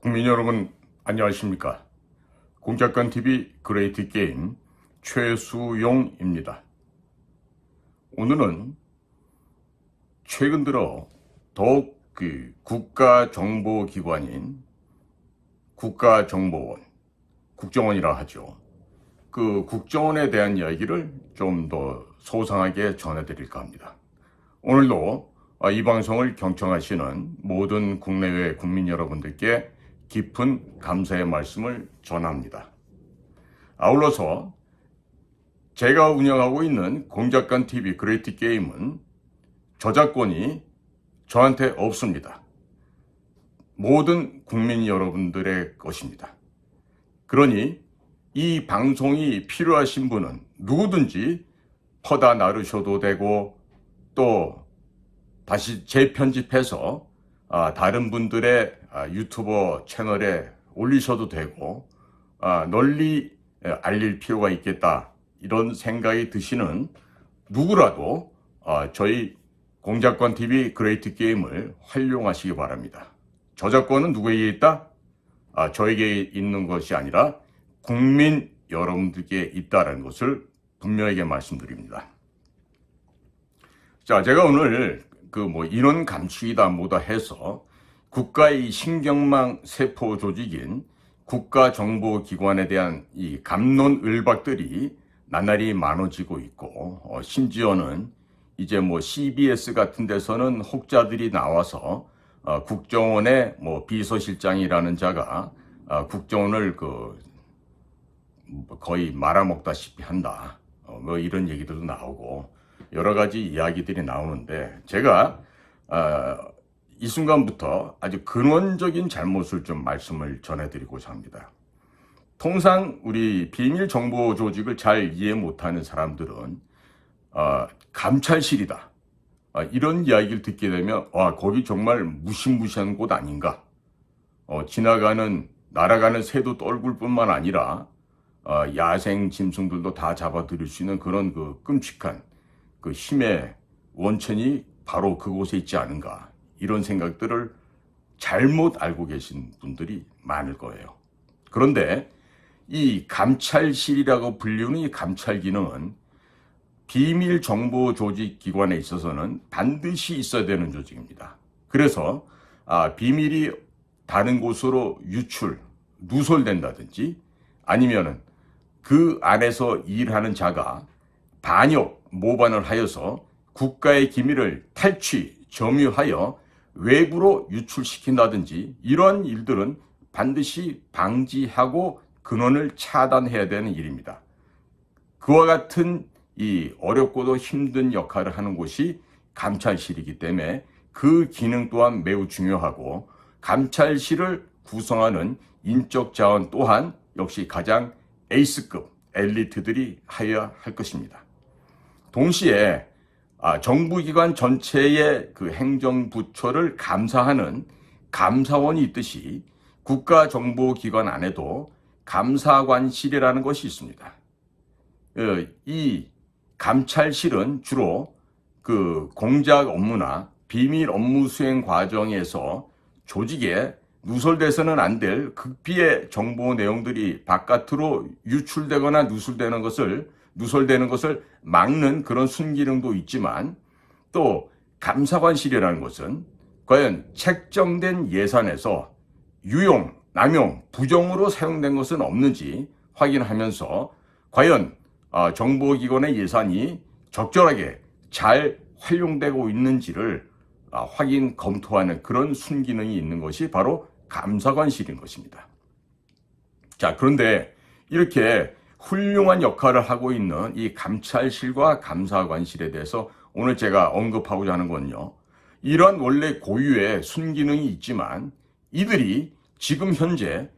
국민 여러분 안녕하십니까? 공작관TV 그레이트 게임 최수용입니다. 오늘은 최근 들어 더욱 국가정보기관인 국가정보원, 국정원이라 하죠. 그 국정원에 대한 이야기를 좀 더 소상하게 전해드릴까 합니다. 오늘도 이 방송을 경청하시는 모든 국내외 국민 여러분들께 깊은 감사의 말씀을 전합니다. 아울러서 제가 운영하고 있는 공작관TV 그레이트 게임은 저작권이 저한테 없습니다. 모든 국민 여러분들의 것입니다. 그러니 이 방송이 필요하신 분은 누구든지 퍼다 나르셔도 되고 또 다시 재편집해서 다른 분들의 유튜버 채널에 올리셔도 되고 널리 알릴 필요가 있겠다 이런 생각이 드시는 누구라도 저희 공작관TV 그레이트 게임을 활용하시기 바랍니다. 저작권은 누구에게 있다? 저에게 있는 것이 아니라 국민 여러분들께 있다는 것을 분명하게 말씀드립니다. 자, 제가 오늘 인원 감축이다 뭐다 해서 국가의 신경망 세포 조직인 국가정보기관에 대한 이 갑론을박들이 나날이 많아지고 있고 심지어는 이제 CBS 같은 데서는 혹자들이 나와서 국정원의 비서실장이라는 자가 국정원을 거의 말아먹다시피 한다. 이런 얘기들도 나오고 여러 가지 이야기들이 나오는데 제가 이 순간부터 아주 근원적인 잘못을 좀 말씀을 전해드리고자 합니다. 통상 우리 비밀 정보 조직을 잘 이해 못하는 사람들은 감찰실이다. 이런 이야기를 듣게 되면 거기 정말 무시무시한 곳 아닌가. 날아가는 새도 떨굴 뿐만 아니라 야생 짐승들도 다 잡아들일 수 있는 그런 끔찍한 힘의 원천이 바로 그곳에 있지 않은가. 이런 생각들을 잘못 알고 계신 분들이 많을 거예요. 그런데 이 감찰실이라고 불리는 이 감찰 기능은 비밀 정보 조직 기관에 있어서는 반드시 있어야 되는 조직입니다. 그래서 비밀이 다른 곳으로 누설된다든지 아니면은 그 안에서 일하는 자가 모반을 하여서 국가의 기밀을 점유하여 외부로 유출시킨다든지 이런 일들은 반드시 방지하고 근원을 차단해야 되는 일입니다. 그와 같은 이 어렵고도 힘든 역할을 하는 곳이 감찰실이기 때문에 그 기능 또한 매우 중요하고 감찰실을 구성하는 인적 자원 또한 역시 가장 에이스급 엘리트들이 하여야 할 것입니다. 동시에 정부기관 전체의 행정부처를 감사하는 감사원이 있듯이 국가정보기관 안에도 감사관실이라는 것이 있습니다. 이 감찰실은 주로 공작 업무나 비밀 업무 수행 과정에서 조직에 누설돼서는 안 될 극비의 정보 내용들이 바깥으로 유출되거나 누설되는 것을 막는 그런 순기능도 있지만 또 감사관실이라는 것은 과연 책정된 예산에서 유용, 남용, 부정으로 사용된 것은 없는지 확인하면서 과연 정보기관의 예산이 적절하게 잘 활용되고 있는지를 검토하는 그런 순기능이 있는 것이 바로 감사관실인 것입니다. 자, 그런데 이렇게 훌륭한 역할을 하고 있는 이 감찰실과 감사관실에 대해서 오늘 제가 언급하고자 하는 건요. 이런 원래 고유의 순기능이 있지만 이들이 지금 현재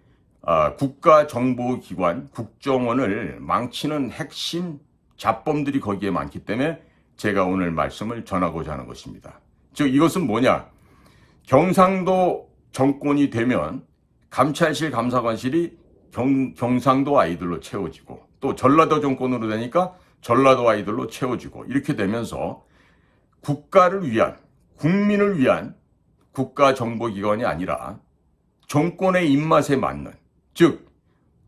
국가정보기관, 국정원을 망치는 핵심 잡범들이 거기에 많기 때문에 제가 오늘 말씀을 전하고자 하는 것입니다. 즉 이것은 뭐냐? 경상도 정권이 되면 감찰실, 감사관실이 경상도 아이들로 채워지고 또 전라도 정권으로 되니까 전라도 아이들로 채워지고 이렇게 되면서 국가를 위한, 국민을 위한 국가정보기관이 아니라 정권의 입맛에 맞는, 즉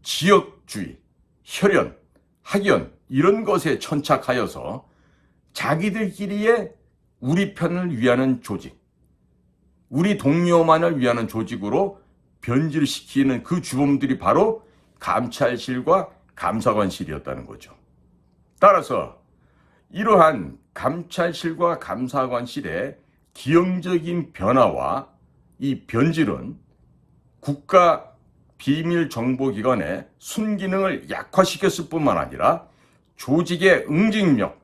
지역주의, 혈연, 학연 이런 것에 천착하여서 자기들끼리의 우리 편을 위하는 조직, 우리 동료만을 위하는 조직으로 변질시키는 그 주범들이 바로 감찰실과 감사관실이었다는 거죠. 따라서 이러한 감찰실과 감사관실의 기형적인 변화와 이 변질은 국가 비밀정보기관의 순기능을 약화시켰을 뿐만 아니라 조직의 응징력,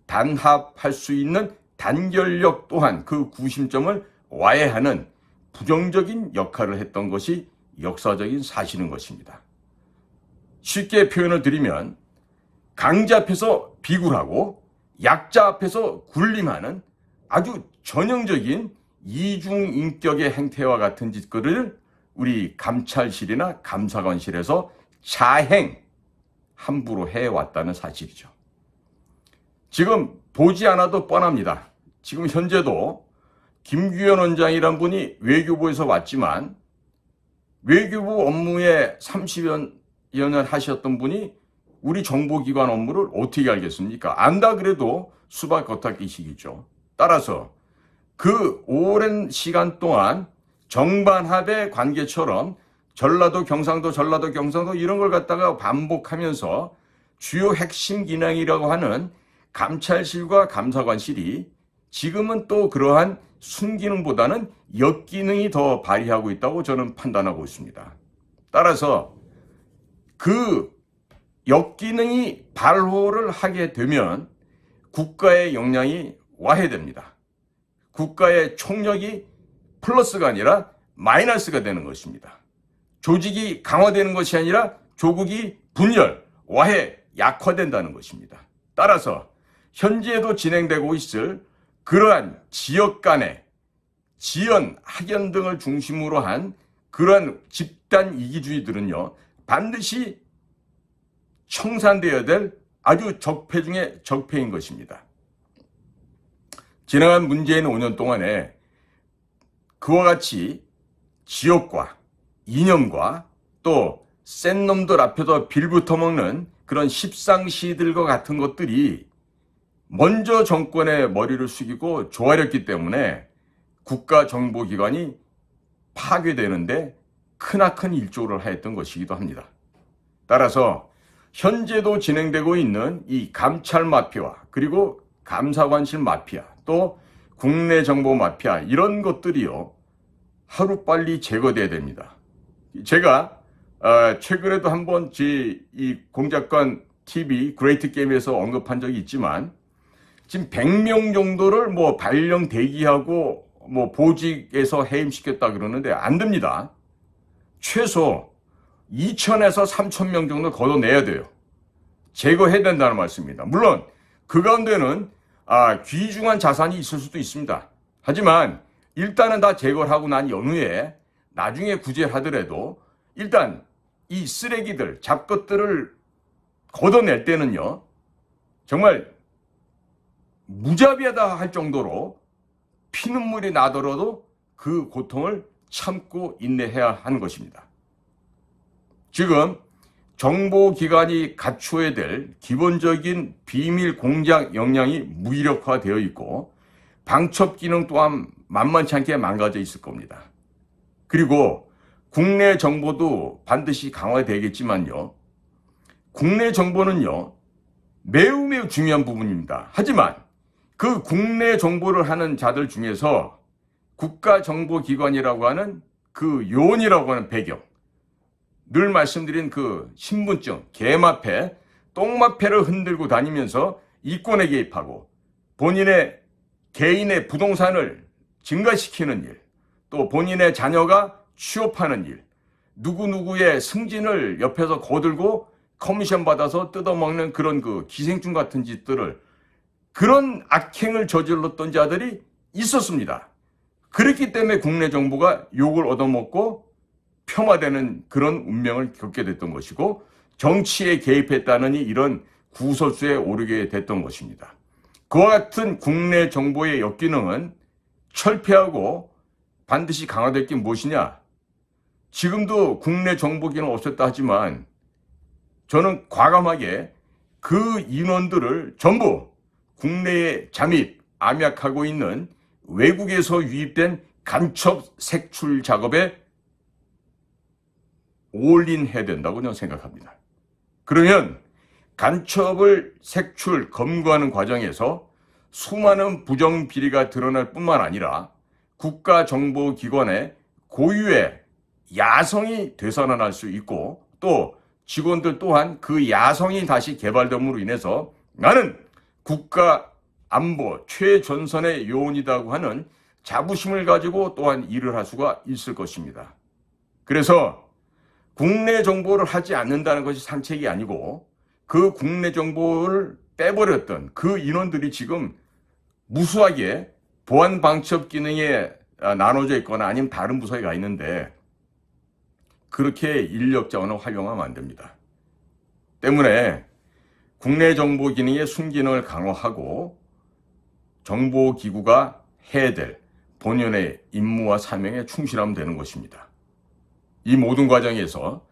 단합할 수 있는 단결력 또한 그 구심점을 와해하는 부정적인 역할을 했던 것이 역사적인 사실인 것입니다. 쉽게 표현을 드리면 강자 앞에서 비굴하고 약자 앞에서 군림하는 아주 전형적인 이중인격의 행태와 같은 짓거리를 우리 감찰실이나 감사관실에서 자행, 함부로 해왔다는 사실이죠. 지금 보지 않아도 뻔합니다. 지금 현재도 김규현 원장이란 분이 외교부에서 왔지만 외교부 업무에 30여 년 하셨던 분이 우리 정보기관 업무를 어떻게 알겠습니까? 안다 그래도 수박 겉핥기식이죠. 따라서 그 오랜 시간 동안 정반합의 관계처럼 전라도, 경상도 이런 걸 갖다가 반복하면서 주요 핵심 기능이라고 하는 감찰실과 감사관실이 지금은 또 그러한 순기능보다는 역기능이 더 발휘하고 있다고 저는 판단하고 있습니다. 따라서 그 역기능이 발호를 하게 되면 국가의 역량이 와해됩니다. 국가의 총력이 플러스가 아니라 마이너스가 되는 것입니다. 조직이 강화되는 것이 아니라 조국이 분열, 와해, 약화된다는 것입니다. 따라서 현재도 진행되고 있을 그러한 지역 간의 지연, 학연 등을 중심으로 한 그러한 집단 이기주의들은요, 반드시 청산되어야 될 아주 적폐 중에 적폐인 것입니다. 지나간 문재인 5년 동안에 그와 같이 지역과 이념과 또 센 놈들 앞에서 빌붙어 먹는 그런 십상시들과 같은 것들이 먼저 정권의 머리를 숙이고 조아렸기 때문에 국가정보기관이 파괴되는데 크나큰 일조를 하였던 것이기도 합니다. 따라서 현재도 진행되고 있는 이 감찰 마피아 그리고 감사관실 마피아 또 국내 정보 마피아 이런 것들이요 하루빨리 제거돼야 됩니다. 제가 최근에도 한번 이 공작관 TV 그레이트 게임에서 언급한 적이 있지만 지금 100명 정도를 뭐 발령 대기하고 뭐 보직에서 해임시켰다 그러는데 안 됩니다. 최소 2,000에서 3,000명 정도 걷어내야 돼요. 제거해야 된다는 말씀입니다. 물론 그 가운데는 귀중한 자산이 있을 수도 있습니다. 하지만 일단은 다 제거를 하고 난 연후에 나중에 구제를 하더라도 일단 이 쓰레기들, 잡것들을 걷어낼 때는요 정말 무자비하다 할 정도로 피눈물이 나더라도 그 고통을 참고 인내해야 하는 것입니다. 지금 정보기관이 갖추어야 될 기본적인 비밀 공작 역량이 무기력화되어 있고 방첩 기능 또한 만만치 않게 망가져 있을 겁니다. 그리고 국내 정보도 반드시 강화되겠지만요. 국내 정보는요. 매우 중요한 부분입니다. 하지만 그 국내 정보를 하는 자들 중에서 국가정보기관이라고 하는 그 요원이라고 하는 배경 늘 말씀드린 그 신분증, 개마패, 똥마패를 흔들고 다니면서 이권에 개입하고 본인의 개인의 부동산을 증가시키는 일, 또 본인의 자녀가 취업하는 일, 누구누구의 승진을 옆에서 거들고 커미션 받아서 뜯어먹는 그런 그 기생충 같은 짓들을 그런 악행을 저질렀던 자들이 있었습니다. 그렇기 때문에 국내 정부가 욕을 얻어먹고 폄하되는 그런 운명을 겪게 됐던 것이고 정치에 개입했다느니 이런 구설수에 오르게 됐던 것입니다. 그와 같은 국내 정보의 역기능은 철폐하고 반드시 강화될 게 무엇이냐? 지금도 국내 정보기는 없었다 하지만 저는 과감하게 그 인원들을 전부 국내에 잠입, 암약하고 있는 외국에서 유입된 간첩 색출 작업에 올인해야 된다고 저는 생각합니다. 그러면 간첩을 색출, 검거하는 과정에서 수많은 부정비리가 드러날 뿐만 아니라 국가정보기관의 고유의 야성이 되살아날 수 있고 또 직원들 또한 그 야성이 다시 개발됨으로 인해서 나는 국가 안보 최전선의 요원이라고 하는 자부심을 가지고 또한 일을 할 수가 있을 것입니다. 그래서 국내 정보를 하지 않는다는 것이 상책이 아니고 그 국내 정보를 빼버렸던 그 인원들이 지금 무수하게 보안 방첩 기능에 나눠져 있거나 아니면 다른 부서에 가 있는데 그렇게 인력 자원을 활용하면 안 됩니다. 때문에 국내 정보 기능의 순기능을 강화하고 정보기구가 해야 될 본연의 임무와 사명에 충실하면 되는 것입니다. 이 모든 과정에서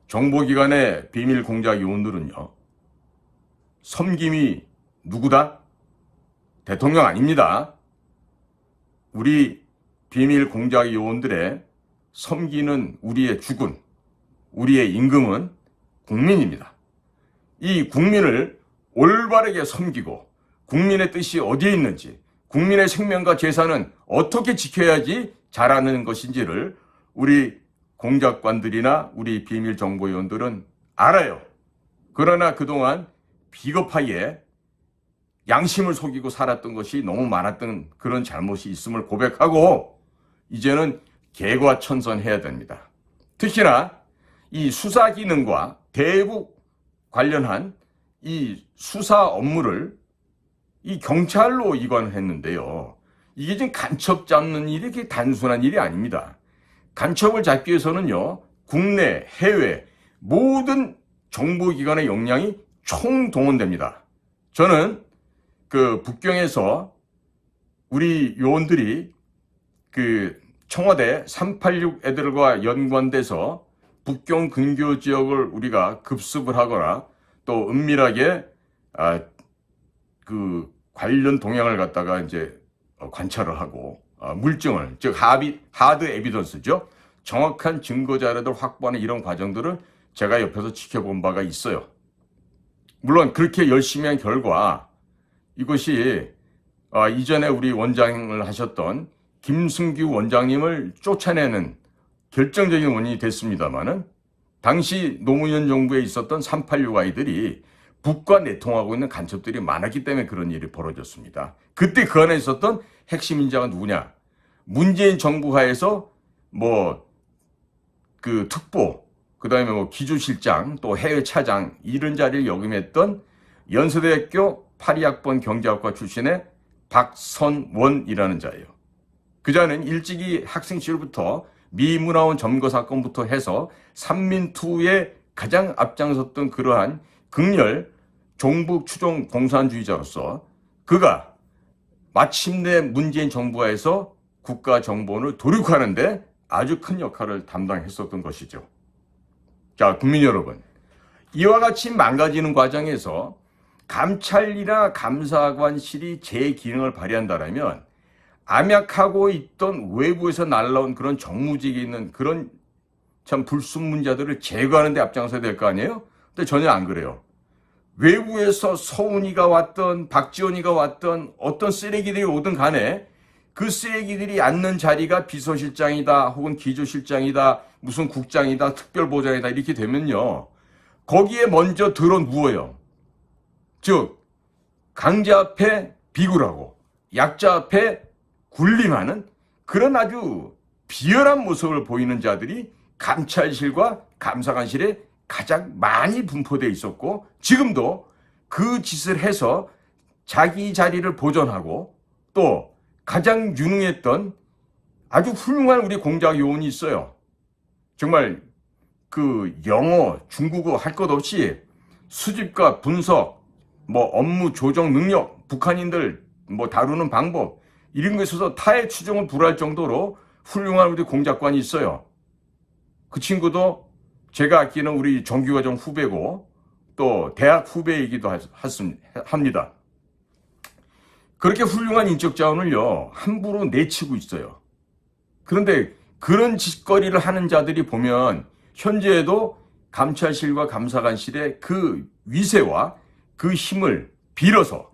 정보기관의 비밀 공작 요원들은요, 섬김이 누구다? 대통령 아닙니다. 우리 비밀 공작 요원들의 섬기는 우리의 주군, 우리의 임금은 국민입니다. 이 국민을 올바르게 섬기고 국민의 뜻이 어디에 있는지, 국민의 생명과 재산은 어떻게 지켜야지 잘하는 것인지를 우리 공작관들이나 우리 비밀 정보요원들은 알아요. 그러나 그동안 비겁하게 양심을 속이고 살았던 것이 너무 많았던 그런 잘못이 있음을 고백하고 이제는 개과천선해야 됩니다. 특히나 이 수사 기능과 대북 관련한 이 수사 업무를 이 경찰로 이관을 했는데요. 이게 지금 간첩 잡는 일이 그렇게 단순한 일이 아닙니다. 간첩을 잡기 위해서는요, 국내, 해외 모든 정보기관의 역량이 총동원됩니다. 저는 그 북경에서 우리 요원들이 그 청와대 386 애들과 연관돼서 북경 근교 지역을 우리가 급습을 하거나 또 은밀하게 그 관련 동향을 갖다가 이제 관찰을 하고 물증을, 즉 하드 에비던스죠. 정확한 증거 자료들 확보하는 이런 과정들을 제가 옆에서 지켜본 바가 있어요. 물론 그렇게 열심히 한 결과 이것이 이전에 우리 원장을 하셨던 김승규 원장님을 쫓아내는 결정적인 원인이 됐습니다마는 당시 노무현 정부에 있었던 386 아이들이 북과 내통하고 있는 간첩들이 많았기 때문에 그런 일이 벌어졌습니다. 그때 그 안에 있었던 핵심 인자가 누구냐? 문재인 정부 하에서 그 특보, 그 다음에 기조실장, 또 해외 차장 이런 자리를 역임했던 연세대학교 82학번 경제학과 출신의 박선원이라는 자예요. 그 자는 일찍이 학생 시절부터 미문화원 점거 사건부터 해서 삼민투의 가장 앞장섰던 그러한 극렬 종북 추종 공산주의자로서 그가 마침내 문재인 정부하에서 국가정보원을 도륙하는데 아주 큰 역할을 담당했었던 것이죠. 자, 국민 여러분, 이와 같이 망가지는 과정에서 감찰이나 감사관실이 제 기능을 발휘한다면 암약하고 있던 외부에서 날라온 그런 정무직에 있는 그런 참 불순문자들을 제거하는 데 앞장서야 될 거 아니에요? 근데 전혀 안 그래요. 외부에서 서훈이가 왔던 박지원이가 왔던 어떤 쓰레기들이 오든 간에 그 쓰레기들이 앉는 자리가 비서실장이다 혹은 기조실장이다 무슨 국장이다 특별보좌이다 이렇게 되면요. 거기에 먼저 들어 누워요. 즉 강자 앞에 비굴하고 약자 앞에 군림하는 그런 아주 비열한 모습을 보이는 자들이 감찰실과 감사관실에 가장 많이 분포되어 있었고 지금도 그 짓을 해서 자기 자리를 보존하고 또 가장 유능했던 아주 훌륭한 우리 공작 요원이 있어요. 정말 그 영어, 중국어 할 것 없이 수집과 분석, 업무 조정 능력, 북한인들 다루는 방법 이런 것에 있어서 타의 추종을 불허할 정도로 훌륭한 우리 공작관이 있어요. 그 친구도 제가 아끼는 우리 정규과정 후배고 또 대학 후배이기도 합니다. 그렇게 훌륭한 인적 자원을요, 함부로 내치고 있어요. 그런데 그런 짓거리를 하는 자들이 보면 현재에도 감찰실과 감사관실의 그 위세와 그 힘을 빌어서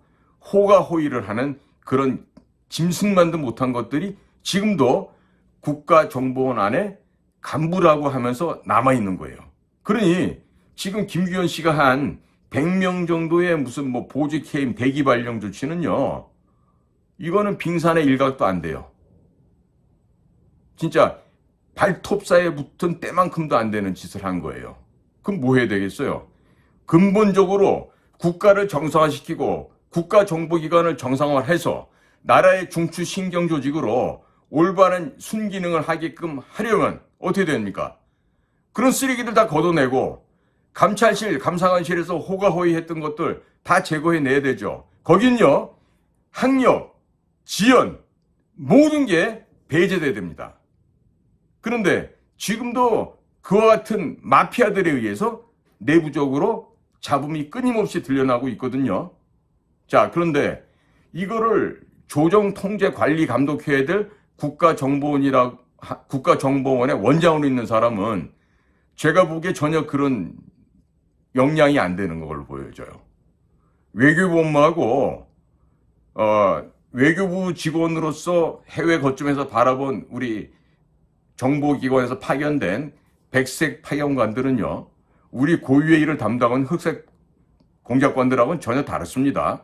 호가호위를 하는 그런 짐승만도 못한 것들이 지금도 국가정보원 안에 간부라고 하면서 남아있는 거예요. 그러니 지금 김규현 씨가 한 100명 정도의 무슨 뭐 보직 해임 대기 발령 조치는요, 이거는 빙산의 일각도 안 돼요. 진짜 발톱사에 붙은 때만큼도 안 되는 짓을 한 거예요. 그럼 뭐 해야 되겠어요? 근본적으로 국가를 정상화시키고 국가정보기관을 정상화해서 나라의 중추신경조직으로 올바른 순기능을 하게끔 하려면 어떻게 됩니까? 그런 쓰레기들 다 걷어내고 감찰실, 감사관실에서 호가호위 했던 것들 다 제거해내야 되죠. 거긴요, 학력, 지연, 모든 게 배제돼야 됩니다. 그런데 지금도 그와 같은 마피아들에 의해서 내부적으로 잡음이 끊임없이 들려나고 있거든요. 자, 그런데 이거를 조정, 통제, 관리, 감독해야 될 국가정보원의 원장으로 있는 사람은 제가 보기에 전혀 그런 역량이 안 되는 걸로 보여져요. 외교부 업무하고 외교부 직원으로서 해외 거점에서 바라본 우리 정보기관에서 파견된 백색 파견관들은요, 우리 고유의 일을 담당한 흑색 공작관들하고는 전혀 다릅니다.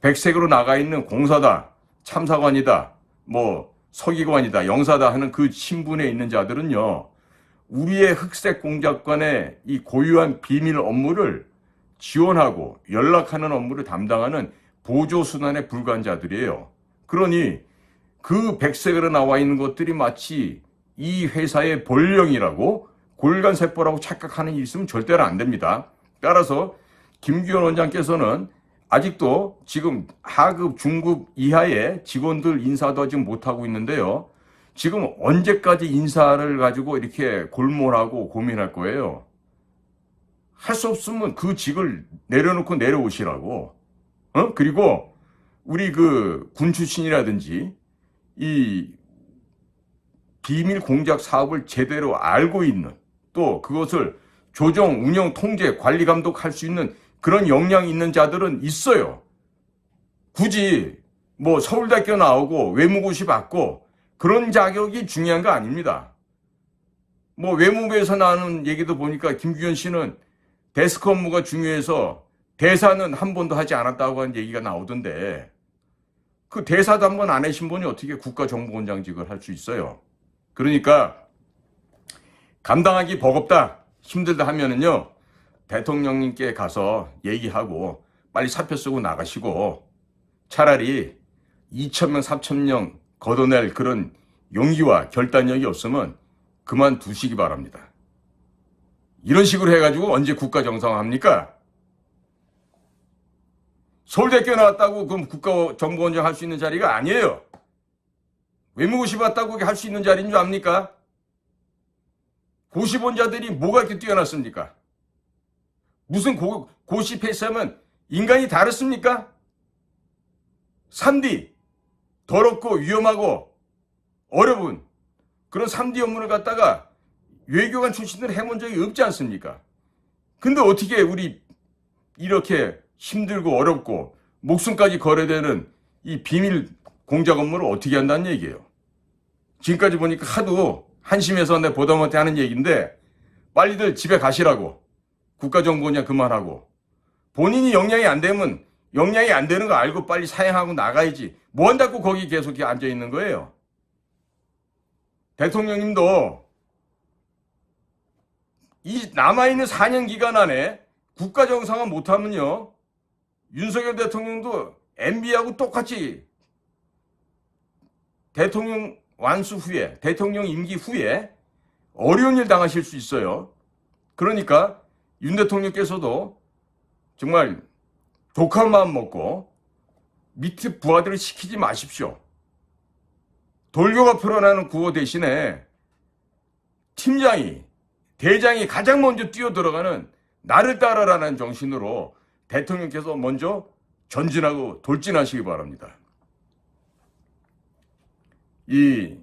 백색으로 나가 있는 공사다, 참사관이다, 뭐 서기관이다, 영사다 하는 그 신분에 있는 자들은요, 우리의 흑색 공작관의 이 고유한 비밀 업무를 지원하고 연락하는 업무를 담당하는 보조순환에 불과한 자들이에요. 그러니 그 백색으로 나와 있는 것들이 마치 이 회사의 본령이라고 골간세포라고 착각하는 일이 있으면 절대로 안 됩니다. 따라서 김규현 원장께서는 아직도 지금 하급, 중급 이하의 직원들 인사도 하지 못하고 있는데요. 지금 언제까지 인사를 가지고 이렇게 골몰하고 고민할 거예요? 할 수 없으면 그 직을 내려놓고 내려오시라고. 그리고 우리 그 군 출신이라든지 이 비밀 공작 사업을 제대로 알고 있는, 또 그것을 조정, 운영, 통제, 관리, 감독할 수 있는 그런 역량이 있는 자들은 있어요. 굳이 뭐 서울대학교 나오고 외무고시 받고 그런 자격이 중요한 거 아닙니다. 뭐 외무부에서 나오는 얘기도 보니까 김규현 씨는 데스크 업무가 중요해서 대사는 한 번도 하지 않았다고 하는 얘기가 나오던데, 그 대사도 한 번 안 하신 분이 어떻게 국가정보원장직을 할 수 있어요? 그러니까 감당하기 버겁다, 힘들다 하면은요, 대통령님께 가서 얘기하고 빨리 사표 쓰고 나가시고 차라리 2,000명, 3,000명 걷어낼 그런 용기와 결단력이 없으면 그만두시기 바랍니다. 이런 식으로 해가지고 언제 국가 정상화합니까? 서울대학교 나왔다고 그럼 국가정보원장 할 수 있는 자리가 아니에요. 외무고시 봤다고 할 수 있는 자리인 줄 압니까? 고시본자들이 뭐가 이렇게 뛰어났습니까? 무슨 고시 패스하면 인간이 다르습니까? 3D, 더럽고 위험하고 어려운 그런 3D 업무를 갖다가 외교관 출신들은 해본 적이 없지 않습니까? 근데 어떻게 우리 이렇게 힘들고 어렵고 목숨까지 걸어야 되는 이 비밀 공작 업무를 어떻게 한다는 얘기예요. 지금까지 보니까 하도 한심해서 내 보다 못해 하는 얘기인데 빨리들 집에 가시라고. 국가정보원장 그만하고. 본인이 역량이 안 되면 역량이 안 되는 거 알고 빨리 사행하고 나가야지. 뭐 한다고 거기 계속 앉아 있는 거예요. 대통령님도 이 남아있는 4년 기간 안에 국가정상화 못하면요, 윤석열 대통령도 MB하고 똑같이 대통령 완수 후에, 대통령 임기 후에 어려운 일 당하실 수 있어요. 그러니까 윤 대통령께서도 정말 독한 마음 먹고 밑에 부하들을 시키지 마십시오. 돌교가 풀어나는 구호 대신에 팀장이 대장이 가장 먼저 뛰어들어가는 나를 따라라는 정신으로 대통령께서 먼저 전진하고 돌진하시기 바랍니다. 이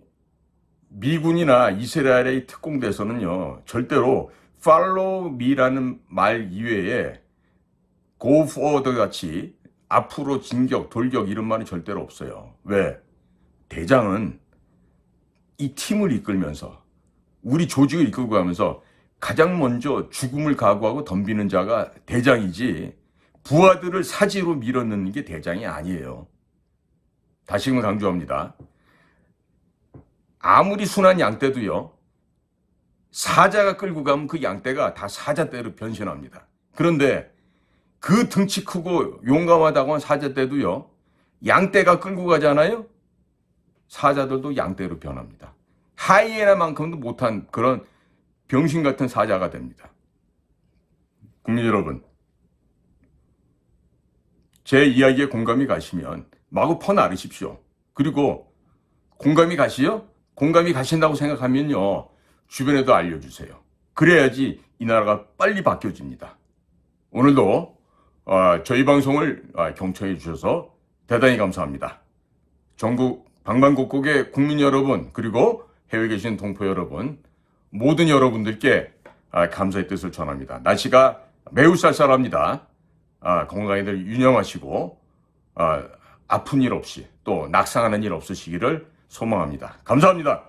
미군이나 이스라엘의 특공대에서는요, 절대로 follow me라는 말 이외에 go forward 같이 앞으로 진격, 돌격 이런 말이 절대로 없어요. 왜? 대장은 이 팀을 이끌면서 우리 조직을 이끌고 가면서 가장 먼저 죽음을 각오하고 덤비는 자가 대장이지 부하들을 사지로 밀어넣는 게 대장이 아니에요. 다시금 강조합니다. 아무리 순한 양떼도요, 사자가 끌고 가면 그 양떼가 다 사자떼로 변신합니다. 그런데 그 등치 크고 용감하다고 한 사자떼도요, 양떼가 끌고 가잖아요? 사자들도 양떼로 변합니다. 하이에나만큼도 못한 그런 병신 같은 사자가 됩니다. 국민 여러분, 제 이야기에 공감이 가시면 마구 퍼나르십시오. 그리고 공감이 가시요? 공감이 가신다고 생각하면요, 주변에도 알려주세요. 그래야지 이 나라가 빨리 바뀌어집니다. 오늘도 저희 방송을 경청해 주셔서 대단히 감사합니다. 전국 방방곡곡의 국민 여러분, 그리고 해외에 계신 동포 여러분, 모든 여러분들께 감사의 뜻을 전합니다. 날씨가 매우 쌀쌀합니다. 건강히들 유념하시고 아픈 일 없이 또 낙상하는 일 없으시기를 소망합니다. 감사합니다.